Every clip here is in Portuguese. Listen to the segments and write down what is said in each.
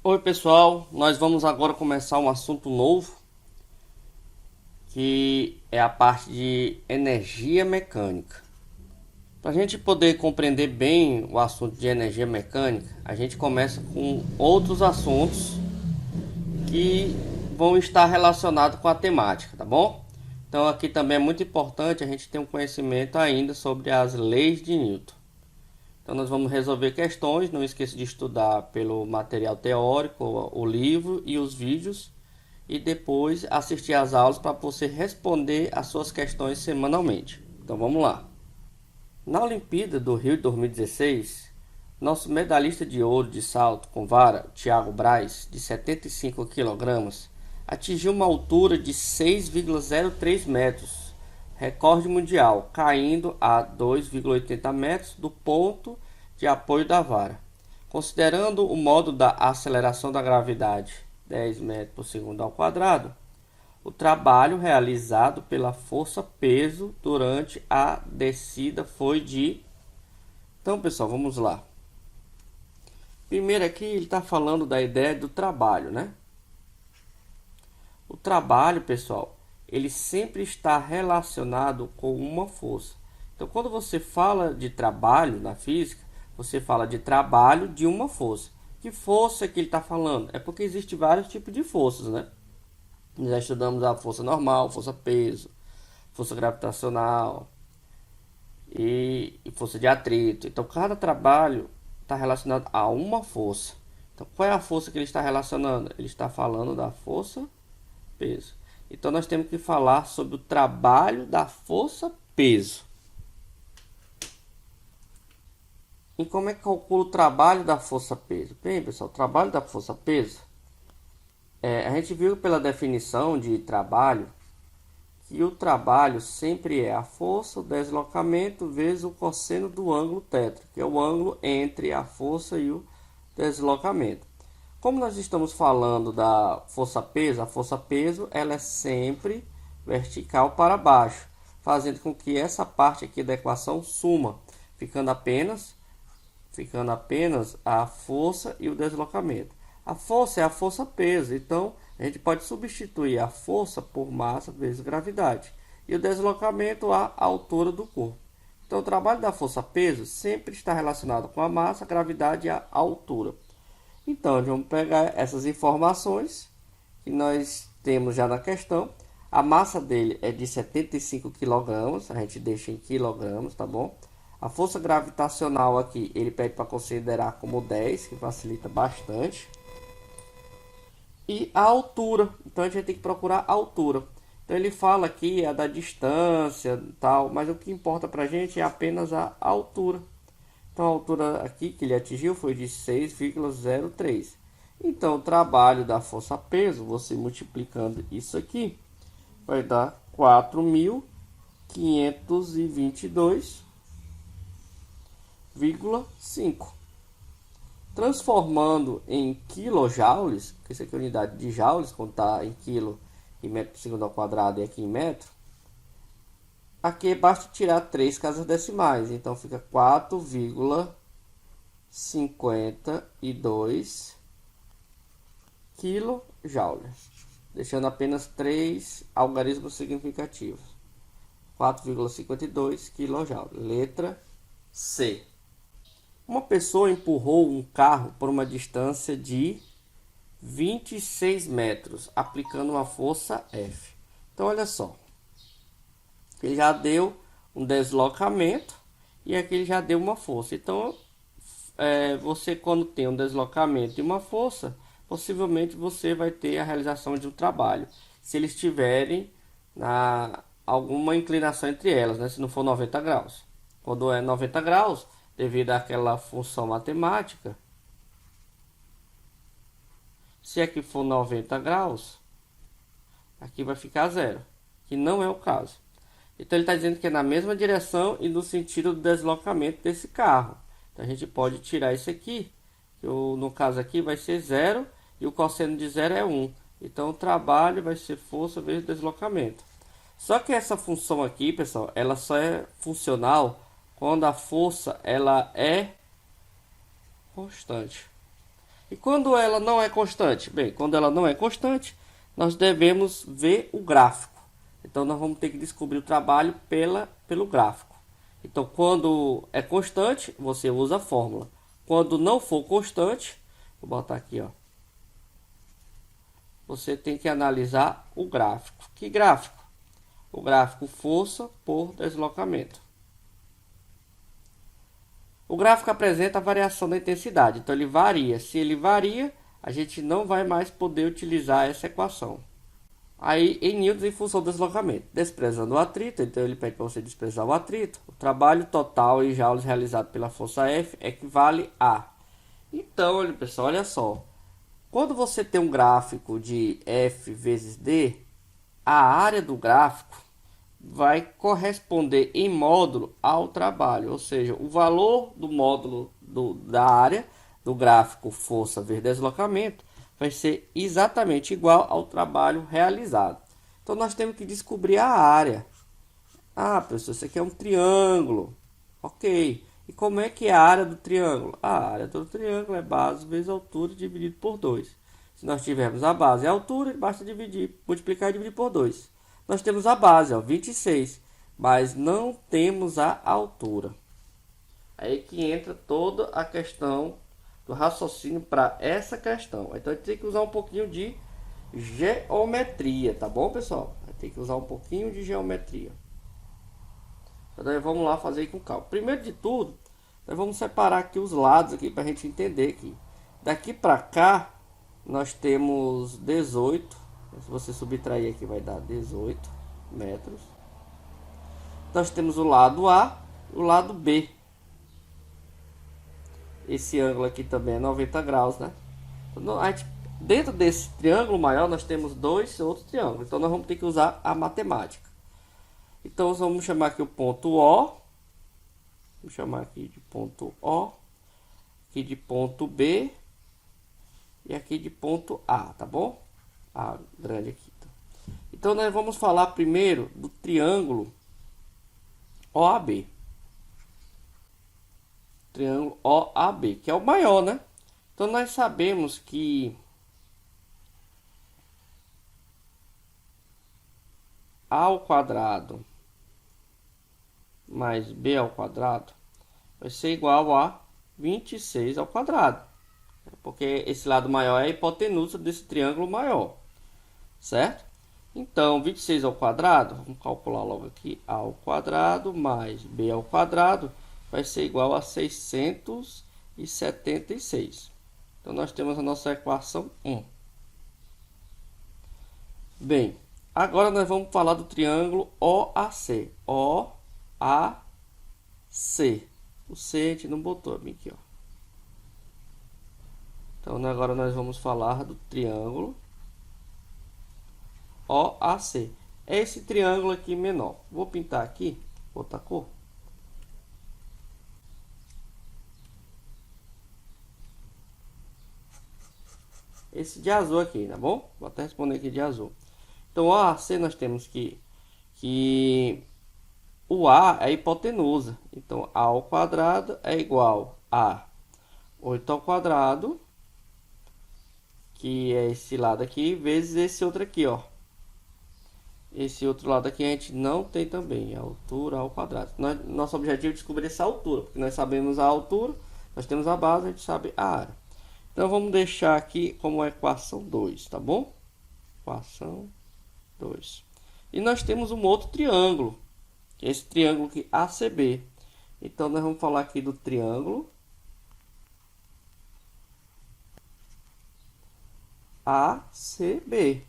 Oi pessoal, nós vamos agora começar um assunto novo, que é a parte de energia mecânica. Para a gente poder compreender bem o assunto de energia mecânica, a gente começa com outros assuntos que vão estar relacionados com a temática, tá bom? Então aqui também é muito importante a gente ter um conhecimento ainda sobre as leis de Newton. Então nós vamos resolver questões, não esqueça de estudar pelo material teórico, o livro e os vídeos, e depois assistir às aulas para você responder as suas questões semanalmente. Então vamos lá. Na Olimpíada do Rio de 2016, nosso medalhista de ouro de salto com vara, Thiago Braz, de 75 kg, atingiu uma altura de 6,03 metros, recorde mundial, caindo a 2,80 metros do ponto de apoio da vara. Considerando o modo da aceleração da gravidade, 10 metros por segundo ao quadrado, o trabalho realizado pela força-peso durante a descida foi de... Então, pessoal, vamos lá. Primeiro aqui ele está falando da ideia do trabalho, né? O trabalho, pessoal, ele sempre está relacionado com uma força. Então, quando você fala de trabalho na física, você fala de trabalho de uma força. Que força que ele está falando? É porque existem vários tipos de forças, né? Nós já estudamos a força normal, força peso, força gravitacional e força de atrito. Então, cada trabalho está relacionado a uma força. Então, qual é a força que ele está relacionando? Ele está falando da força peso. Então, nós temos que falar sobre o trabalho da força peso. E como é que calcula o trabalho da força peso? Bem, pessoal, o trabalho da força peso, a gente viu pela definição de trabalho que o trabalho sempre é a força, o deslocamento vezes o cosseno do ângulo θ, que é o ângulo entre a força e o deslocamento. Como nós estamos falando da força-peso, a força-peso ela é sempre vertical para baixo, fazendo com que essa parte aqui da equação suma, ficando apenas a força e o deslocamento. A força é a força-peso, então a gente pode substituir a força por massa vezes gravidade e o deslocamento a altura do corpo. Então o trabalho da força-peso sempre está relacionado com a massa, a gravidade e a altura. Então vamos pegar essas informações que nós temos já na questão. A massa dele é de 75 kg, a gente deixa em quilogramas, tá bom? A força gravitacional aqui, ele pede para considerar como 10, que facilita bastante. E a altura, então a gente tem que procurar a altura. Então ele fala aqui a da distância, tal, mas o que importa para a gente é apenas a altura. Então a altura aqui que ele atingiu foi de 6,03. Então o trabalho da força-peso, você multiplicando isso aqui, vai dar 4.522,5. Transformando em quilojoules, que isso aqui é a unidade de joules, quando está em quilo e metro por segundo ao quadrado e aqui em metro, aqui basta tirar 3 casas decimais, então fica 4,52 quilojoules, deixando apenas 3 algarismos significativos. 4,52 quilojoules. Letra C. Uma pessoa empurrou um carro por uma distância de 26 metros, aplicando uma força F. Então, olha só. Ele já deu um deslocamento e aqui ele já deu uma força. Então, você quando tem um deslocamento e uma força, possivelmente você vai ter a realização de um trabalho. Se eles tiverem alguma inclinação entre elas, né? Se não for 90 graus. Quando é 90 graus, devido àquela função matemática, se aqui for 90 graus, aqui vai ficar zero, que não é o caso. Então ele está dizendo que é na mesma direção e no sentido do deslocamento desse carro. Então a gente pode tirar isso aqui, que no caso aqui vai ser zero e o cosseno de zero é 1. Então o trabalho vai ser força vezes deslocamento. Só que essa função aqui, pessoal, ela só é funcional quando a força ela é constante. E quando ela não é constante? Bem, quando ela não é constante, nós devemos ver o gráfico. Então nós vamos ter que descobrir o trabalho pelo gráfico. Então quando é constante, você usa a fórmula. Quando não for constante, vou botar aqui, ó. Você tem que analisar o gráfico. Que gráfico? O gráfico força por deslocamento. O gráfico apresenta a variação da intensidade, então ele varia. Se ele varia, a gente não vai mais poder utilizar essa equação. Aí, em newtons em função do deslocamento. Desprezando o atrito, então ele pede para você desprezar o atrito. O trabalho total em joules realizado pela força F equivale a... Então, pessoal, olha só. Quando você tem um gráfico de F vezes D, a área do gráfico vai corresponder em módulo ao trabalho, ou seja, o valor do módulo da área do gráfico força vezes deslocamento vai ser exatamente igual ao trabalho realizado. Então nós temos que descobrir a área. Ah, professor, isso aqui é um triângulo. Ok. E como é que é a área do triângulo? A área do triângulo é base vezes altura dividido por 2. Se nós tivermos a base e a altura, basta dividir, multiplicar e dividir por 2. Nós temos a base, ó, 26, mas não temos a altura. Aí que entra toda a questão do raciocínio para essa questão. Então a gente tem que usar um pouquinho de geometria, tá bom, pessoal? Tem que usar um pouquinho de geometria. Então vamos lá fazer com calma. Primeiro de tudo, nós vamos separar aqui os lados aqui para a gente entender aqui. Daqui para cá nós temos 18. Se você subtrair aqui vai dar 18 metros. Nós temos o lado A e o lado B. Esse ângulo aqui também é 90 graus, né? Então, dentro desse triângulo maior nós temos dois outros triângulos. Então nós vamos ter que usar a matemática. Então vamos chamar aqui o ponto O. Vou chamar aqui de ponto O. Aqui de ponto B. E aqui de ponto A, tá bom? A grande aqui. Então nós vamos falar primeiro do triângulo OAB. Triângulo OAB, que é o maior, né? Então nós sabemos que A ao quadrado mais B ao quadrado vai ser igual a 26 ao quadrado. Porque esse lado maior é a hipotenusa desse triângulo maior. Certo? Então, 26 ao quadrado, vamos calcular logo aqui, A ao quadrado mais B ao quadrado vai ser igual a 676. Então, nós temos a nossa equação 1. Bem, agora nós vamos falar do triângulo OAC. OAC. O C a gente não botou aqui, ó. Então, agora nós vamos falar do triângulo OAC. É esse triângulo aqui menor. Vou pintar aqui, outra cor. Esse de azul aqui, tá bom? Vou até responder aqui de azul. Então, OAC nós temos que o A é a hipotenusa. Então, A ao quadrado é igual a 8 ao quadrado, que é esse lado aqui, vezes esse outro aqui, ó. Esse outro lado aqui a gente não tem também, a altura ao quadrado. Nosso objetivo é descobrir essa altura, porque nós sabemos a altura, nós temos a base, a gente sabe a área. Então vamos deixar aqui como equação 2, tá bom? Equação 2. E nós temos um outro triângulo, que é esse triângulo aqui ACB. Então nós vamos falar aqui do triângulo ACB.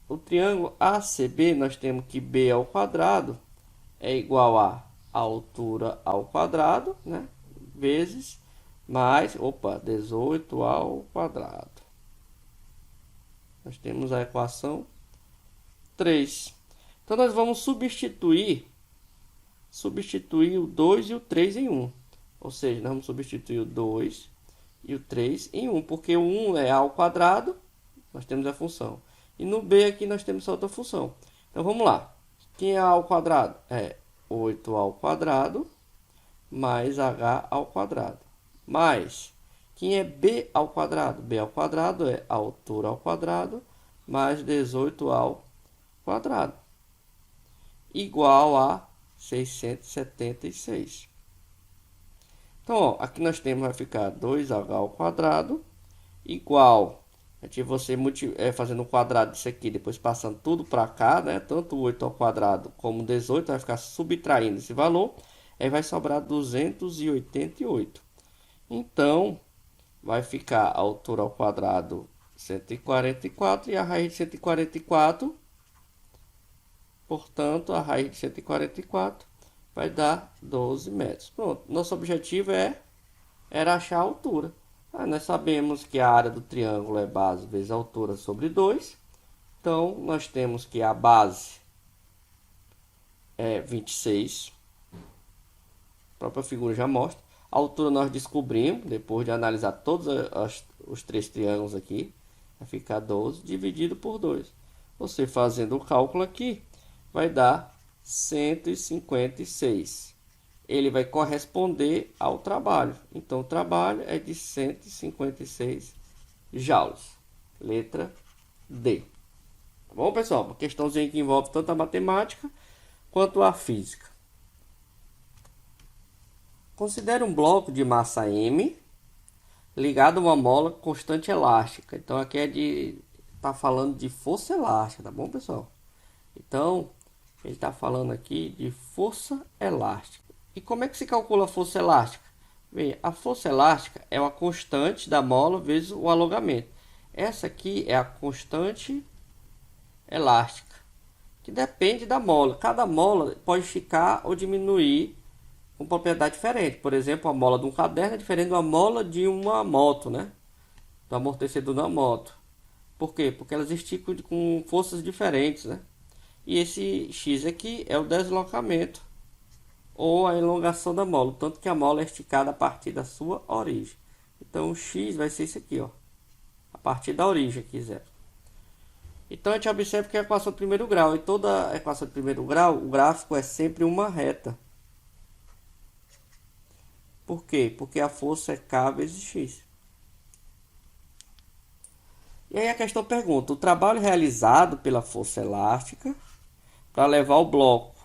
O triângulo ACB, nós temos que B ao quadrado é igual a altura ao quadrado, né? Vezes mais, 18 ao quadrado. Nós temos a equação 3. Então, nós vamos substituir o 2 e o 3 em 1. Ou seja, nós vamos substituir o 2 e o 3 em 1, porque o 1 é a ao quadrado, nós temos a função. E no B aqui nós temos outra função. Então vamos lá. Quem é A ao quadrado? É 8 ao quadrado mais H ao quadrado. Mais. Quem é b ao quadrado? B ao quadrado é a altura ao quadrado mais 18 ao quadrado, igual a 676. Então, ó, aqui nós temos, vai ficar 2h ao quadrado igual, você fazendo o quadrado disso aqui, depois passando tudo para cá, né? Tanto 8 ao quadrado como 18, vai ficar subtraindo esse valor, aí vai sobrar 288. Então, vai ficar a altura ao quadrado 144 e a raiz de 144, portanto, a raiz de 144 vai dar 12 metros. Pronto, nosso objetivo era achar a altura. Nós sabemos que a área do triângulo é base vezes a altura sobre 2. Então, nós temos que a base é 26. A própria figura já mostra. A altura nós descobrimos, depois de analisar todos os 3 triângulos aqui. Vai ficar 12 dividido por 2. Você fazendo o cálculo aqui, vai dar 156. Ele vai corresponder ao trabalho. Então, o trabalho é de 156 joules. Letra D. Tá bom, pessoal? Uma questãozinha que envolve tanto a matemática quanto a física. Considere um bloco de massa M ligado a uma mola constante elástica. Então, aqui tá falando de força elástica, tá bom, pessoal? Então, ele está falando aqui de força elástica. E como é que se calcula a força elástica? Bem, a força elástica é uma constante da mola vezes o alongamento. Essa aqui é a constante elástica, que depende da mola. Cada mola pode esticar ou diminuir com propriedade diferente. Por exemplo, a mola de um caderno é diferente da mola de uma moto, né? Do amortecedor da moto. Por quê? Porque elas esticam com forças diferentes, né? E esse X aqui é o deslocamento ou a elongação da mola, tanto que a mola é esticada a partir da sua origem. Então, o X vai ser isso aqui, ó, a partir da origem aqui, zero. Então, a gente observa que é a equação de primeiro grau. E toda equação de primeiro grau, o gráfico é sempre uma reta. Por quê? Porque a força é K vezes X. E aí a questão pergunta, o trabalho realizado pela força elástica para levar o bloco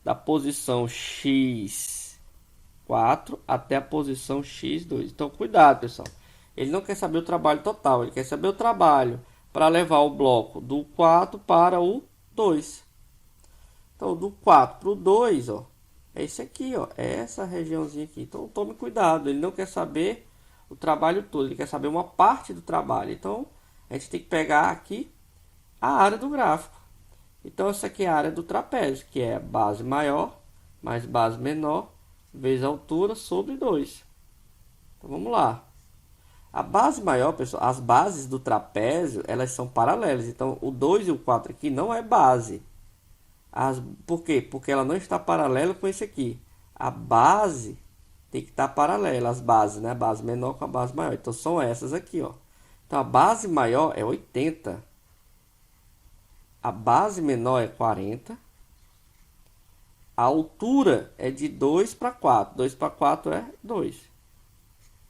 da posição x4 até a posição x2. Então, cuidado, pessoal. Ele não quer saber o trabalho total, ele quer saber o trabalho para levar o bloco do 4 para o 2. Então, do 4 para o 2, ó, é esse aqui, ó, é essa regiãozinha aqui. Então, tome cuidado, ele não quer saber o trabalho todo, ele quer saber uma parte do trabalho. Então, a gente tem que pegar aqui a área do gráfico. Então, essa aqui é a área do trapézio, que é base maior mais base menor vezes a altura sobre 2. Então, vamos lá. A base maior, pessoal, as bases do trapézio, elas são paralelas. Então, o 2 e o 4 aqui não é base. Por quê? Porque ela não está paralela com esse aqui. A base tem que estar paralela, as bases, né? A base menor com a base maior. Então, são essas aqui, ó. Então, a base maior é 80. A base menor é 40. A altura é de 2 para 4. 2 para 4 é 2.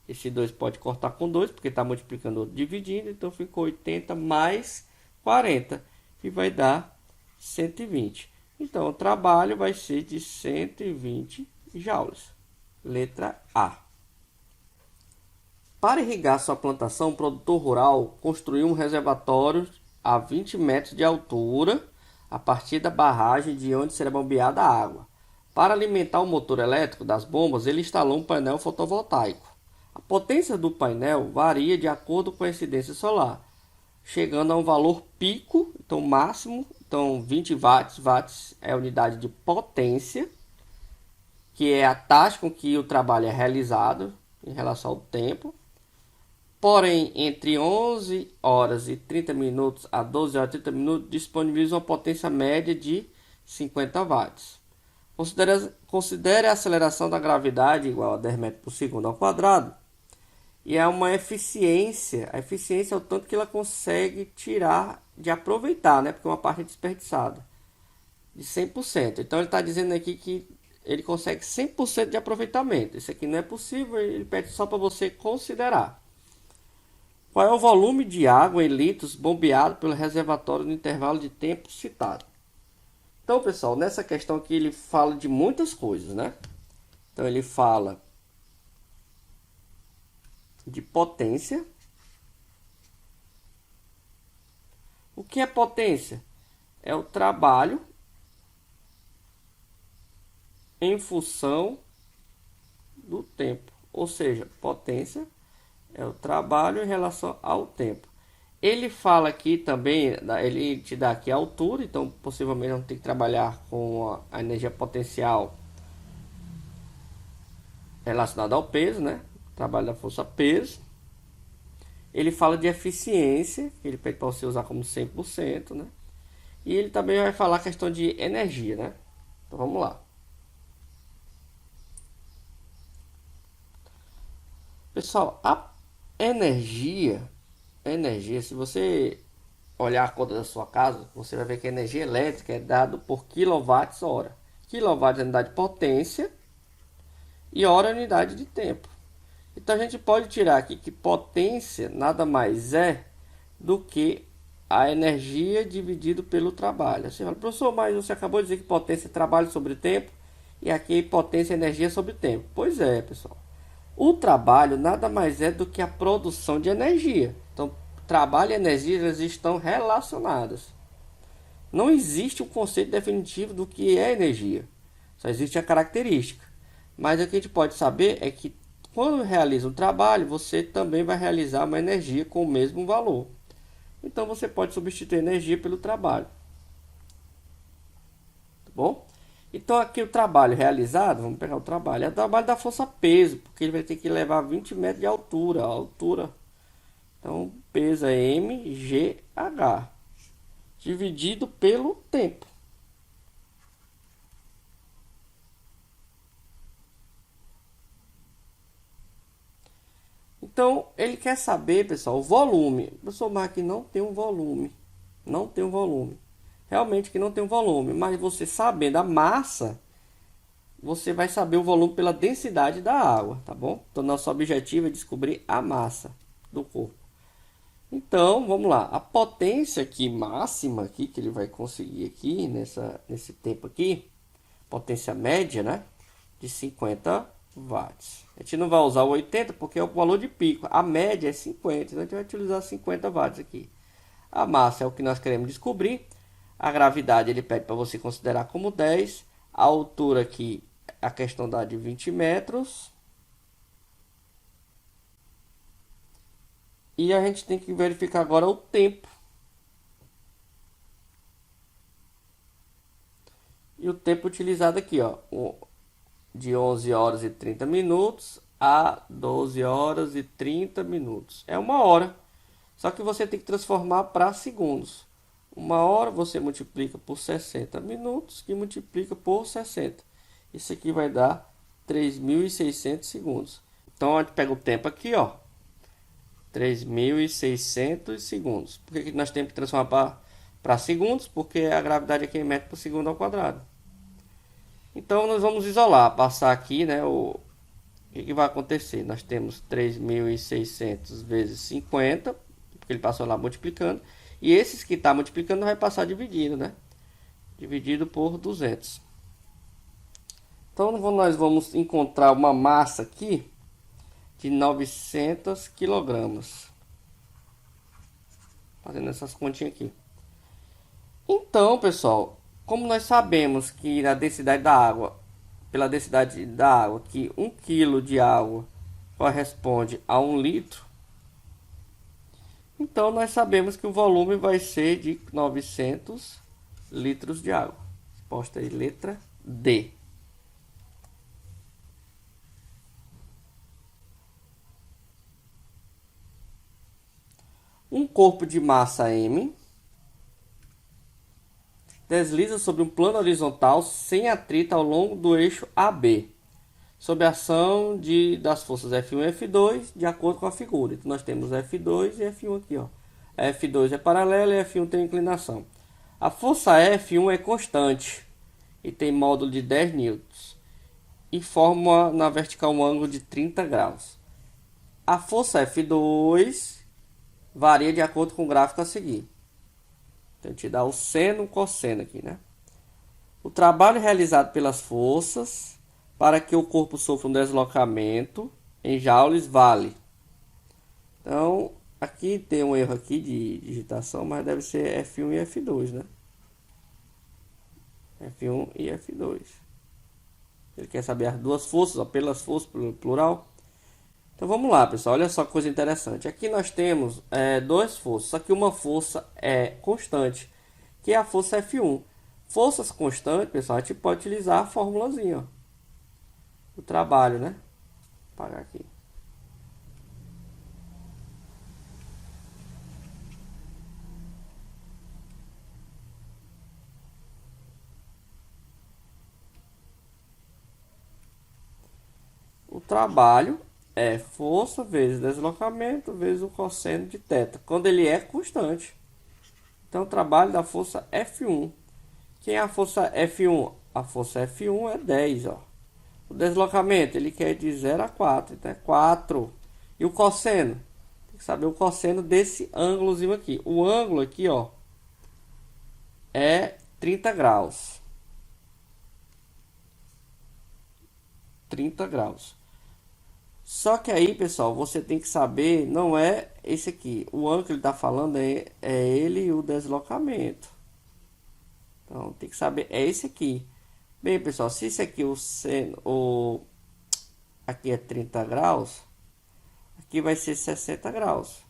Esse 2 pode cortar com 2, porque está multiplicando outro dividindo. Então, ficou 80 mais 40, que vai dar 120. Então, o trabalho vai ser de 120 joules. Letra A. Para irrigar sua plantação, o produtor rural construiu um reservatório a 20 metros de altura, a partir da barragem de onde será bombeada a água. Para alimentar o motor elétrico das bombas, ele instalou um painel fotovoltaico. A potência do painel varia de acordo com a incidência solar, chegando a um valor pico, então máximo, então 20 watts. Watts é a unidade de potência, que é a taxa com que o trabalho é realizado em relação ao tempo. Porém, entre 11 horas e 30 minutos a 12 horas e 30 minutos, disponibiliza uma potência média de 50 watts. Considere a aceleração da gravidade igual a 10 metros por segundo ao quadrado. E é uma eficiência. A eficiência é o tanto que ela consegue tirar de aproveitar, né? Porque uma parte é desperdiçada. De 100%. Então, ele está dizendo aqui que ele consegue 100% de aproveitamento. Isso aqui não é possível, ele pede só para você considerar. Qual é o volume de água em litros bombeado pelo reservatório no intervalo de tempo citado? Então, pessoal, nessa questão aqui ele fala de muitas coisas, né? Então ele fala de potência. O que é potência? É o trabalho em função do tempo. Ou seja, potência é o trabalho em relação ao tempo. Ele fala aqui também, ele te dá aqui a altura, então possivelmente vamos ter que trabalhar com a energia potencial relacionada ao peso, né? Trabalho da força peso. Ele fala de eficiência, que ele pede para você usar como 100%, né? E ele também vai falar a questão de energia, né? Então vamos lá. Pessoal, a energia, se você olhar a conta da sua casa, você vai ver que a energia elétrica é dada por quilowatts-hora. Quilowatt é unidade de potência e hora é unidade de tempo. Então a gente pode tirar aqui que potência nada mais é do que a energia dividido pelo trabalho. Você fala, professor, mas você acabou de dizer que potência é trabalho sobre tempo e aqui potência é energia sobre tempo. Pois é, pessoal. O trabalho nada mais é do que a produção de energia. Então, trabalho e energia elas estão relacionadas. Não existe um conceito definitivo do que é energia. Só existe a característica. Mas o que a gente pode saber é que quando realiza um trabalho, você também vai realizar uma energia com o mesmo valor. Então você pode substituir energia pelo trabalho. Tá bom? Então aqui o trabalho realizado, vamos pegar o trabalho, é o trabalho da força peso, porque ele vai ter que levar 20 metros de altura. A altura, então peso é mgh, dividido pelo tempo. Então ele quer saber, pessoal, o volume. Professor, mas aqui não tem um volume. Não tem um volume. Realmente que não tem um volume, mas você sabendo a massa, você vai saber o volume pela densidade da água, tá bom? Então nosso objetivo é descobrir a massa do corpo. Então, vamos lá. A potência aqui máxima aqui que ele vai conseguir aqui nesse tempo aqui, potência média, né, de 50 watts. A gente não vai usar o 80 porque é o valor de pico. A média é 50, então a gente vai utilizar 50 watts aqui. A massa é o que nós queremos descobrir. A gravidade ele pede para você considerar como 10. A altura aqui, a questão dá de 20 metros. E a gente tem que verificar agora o tempo. E o tempo utilizado aqui, ó, de 11 horas e 30 minutos a 12 horas e 30 minutos. É uma hora. Só que você tem que transformar para segundos. Uma hora você multiplica por 60 minutos que multiplica por 60. Isso aqui vai dar 3.600 segundos. Então a gente pega o tempo aqui, ó. 3.600 segundos. Por que nós temos que transformar para segundos? Porque a gravidade aqui é metro por segundo ao quadrado. Então nós vamos isolar, passar aqui, né, o que vai acontecer? Nós temos 3.600 vezes 50, porque ele passou lá multiplicando, e esses que está multiplicando vai passar dividido, né? Dividido por 200. Então nós vamos encontrar uma massa aqui de 900 quilogramas. Fazendo essas continhas aqui. Então, pessoal, como nós sabemos que a densidade da água, pela densidade da água, que 1 kg de água corresponde a 1 litro, então nós sabemos que o volume vai ser de 900 litros de água. Resposta aí, letra D. Um corpo de massa M desliza sobre um plano horizontal sem atrito ao longo do eixo AB, sob a ação das forças F1 e F2, de acordo com a figura. Então nós temos F2 e F1 aqui, ó. F2 é paralelo e F1 tem inclinação. A força F1 é constante e tem módulo de 10 newtons e forma na vertical um ângulo de 30 graus. A força F2 varia de acordo com o gráfico a seguir. Então, te dá o seno e o cosseno aqui, né? O trabalho realizado pelas forças para que o corpo sofra um deslocamento em joules vale. Então, aqui tem um erro aqui de digitação, mas deve ser F1 e F2, né? F1 e F2. Ele quer saber as duas forças, ó, pelas forças, plural. Então vamos lá, pessoal. Olha só que coisa interessante. Aqui nós temos duas forças, só que uma força é constante, que é a força F1. Forças constantes, pessoal, a gente pode utilizar a formulazinha, ó, do trabalho, né? Vou apagar aqui. O trabalho é força vezes deslocamento vezes o cosseno de θ, quando ele é constante. Então, o trabalho da força F1. Quem é a força F1? A força F1 é 10, ó. O deslocamento, ele quer de 0 a 4, então é 4. E o cosseno? Tem que saber o cosseno desse ângulozinho aqui. O ângulo aqui, ó, é 30 graus. 30 graus. Só que aí, pessoal, você tem que saber, não é esse aqui. O ângulo que ele está falando é ele e o deslocamento. Então, tem que saber, é esse aqui. Bem, pessoal, se esse aqui, aqui é 30 graus, aqui vai ser 60 graus.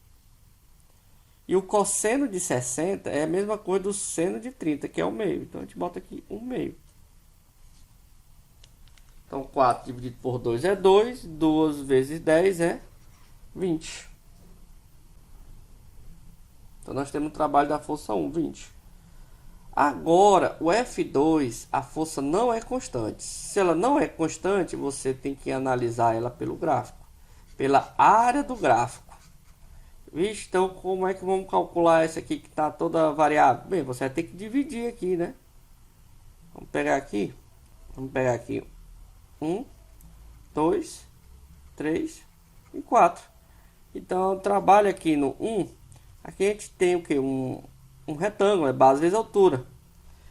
E o cosseno de 60 é a mesma coisa do seno de 30, que é o meio. Então, a gente bota aqui 1/2. Então, 4 dividido por 2 é 2. 2 vezes 10 é 20. Então, nós temos o trabalho da força 1, 20. Agora, o F2, a força não é constante. Se ela não é constante, você tem que analisar ela pelo gráfico. Pela área do gráfico. Vixe, então como é que vamos calcular essa aqui que está toda variável? Bem, você vai ter que dividir aqui, né? Vamos pegar aqui. 1, 2, 3 e 4. Então, trabalho aqui no 1. Aqui a gente tem o que? Um retângulo, é base vezes altura.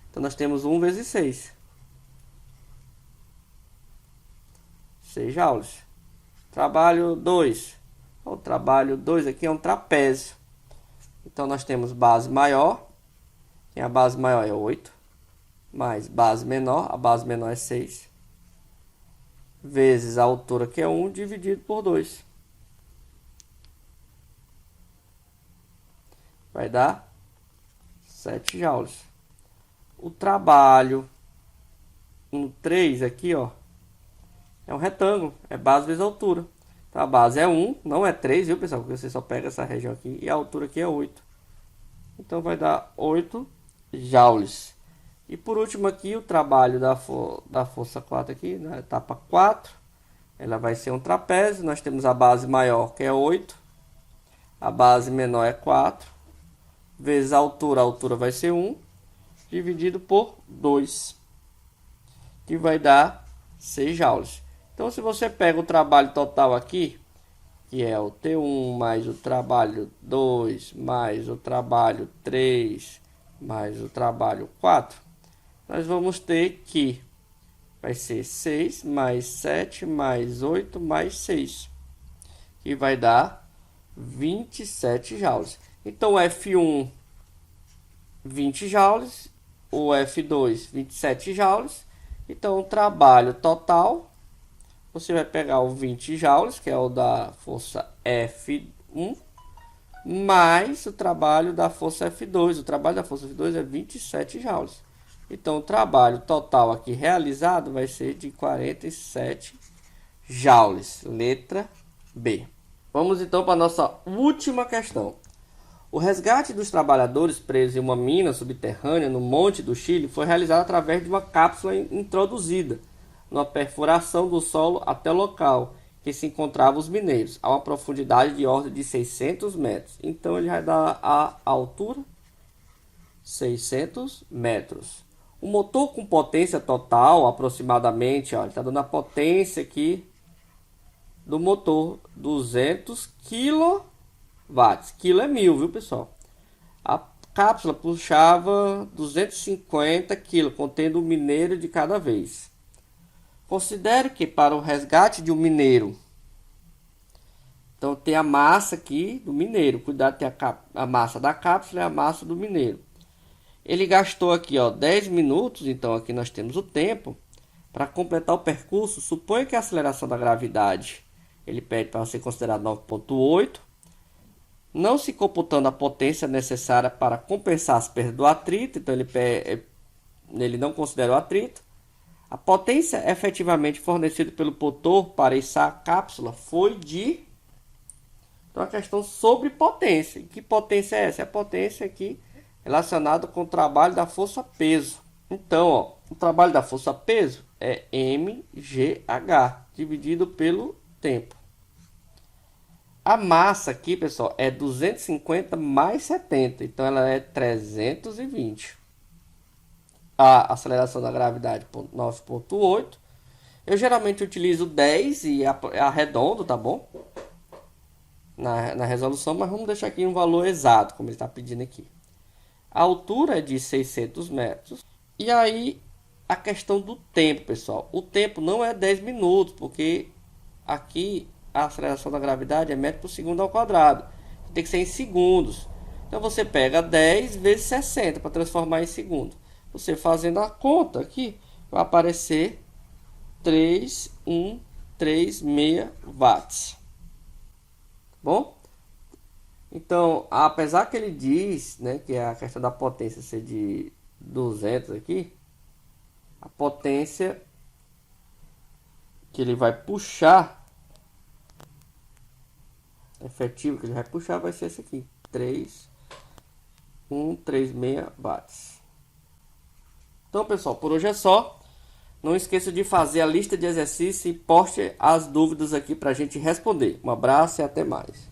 Então, nós temos 1 vezes 6. 6 joules. Trabalho 2. O trabalho 2 aqui é um trapézio. Então, nós temos base maior. E a base maior é 8. Mais base menor. A base menor é 6. Vezes a altura, que é 1, dividido por 2. Vai dar 7 joules. O trabalho no 3 aqui, ó, é um retângulo. É base vezes altura. Então, a base é 1, não é 3, viu, pessoal? Porque você só pega essa região aqui. E a altura aqui é 8. Então, vai dar 8 joules. E por último aqui, o trabalho da força 4 aqui, na etapa 4. Ela vai ser um trapézio. Nós temos a base maior, que é 8. A base menor é 4. Vezes a altura vai ser 1. Dividido por 2. Que vai dar 6 joules. Então, se você pega o trabalho total aqui, que é o T1 mais o trabalho 2, mais o trabalho 3, mais o trabalho 4, nós vamos ter que vai ser 6 mais 7 mais 8 mais 6, que vai dar 27 joules. Então, o F1, 20 joules, o F2, 27 joules. Então, o trabalho total, você vai pegar o 20 joules, que é o da força F1, mais o trabalho da força F2. O trabalho da força F2 é 27 joules. Então, o trabalho total aqui realizado vai ser de 47 joules. Letra B. Vamos então para a nossa última questão. O resgate dos trabalhadores presos em uma mina subterrânea no Monte do Chile foi realizado através de uma cápsula introduzida numa perfuração do solo até o local que se encontravam os mineiros, a uma profundidade de ordem de 600 metros. Então, ele vai dar a altura 600 metros. O motor com potência total, aproximadamente, ó, ele está dando a potência aqui do motor, 200 kW. watts. Quilo é 1000, viu, pessoal? A cápsula puxava 250 kg, contendo um mineiro de cada vez. Considere que para o resgate de um mineiro, então tem a massa aqui do mineiro, cuidado, tem a massa da cápsula e a massa do mineiro. Ele gastou aqui, ó, 10 minutos, então aqui nós temos o tempo para completar o percurso. Suponha que a aceleração da gravidade, ele pede para ser considerado 9,8, não se computando a potência necessária para compensar as perdas do atrito, então ele não considera o atrito. A potência efetivamente fornecida pelo motor para içar a cápsula foi de... Então, a questão sobre potência. Que potência é essa? É a potência aqui relacionada com o trabalho da força-peso. Então, ó, o trabalho da força-peso é mgh dividido pelo tempo. A massa aqui, pessoal, é 250 mais 70. Então, ela é 320. A aceleração da gravidade 9,8. Eu geralmente utilizo 10 e arredondo, tá bom? Na resolução, mas vamos deixar aqui um valor exato, como ele está pedindo aqui. A altura é de 600 metros. E aí, a questão do tempo, pessoal. O tempo não é 10 minutos, porque aqui a aceleração da gravidade é metro por segundo ao quadrado. Tem que ser em segundos. Então, você pega 10 vezes 60 para transformar em segundo. Você fazendo a conta aqui, vai aparecer 3136 watts. Bom? Então, apesar que ele diz, né, que a questão da potência ser de 200 aqui, a potência que ele vai puxar, efetivo que ele vai puxar, vai ser esse aqui, 3136 watts. Então, pessoal, por hoje é só. Não esqueça de fazer a lista de exercícios e poste as dúvidas aqui para a gente responder. Um abraço e até mais.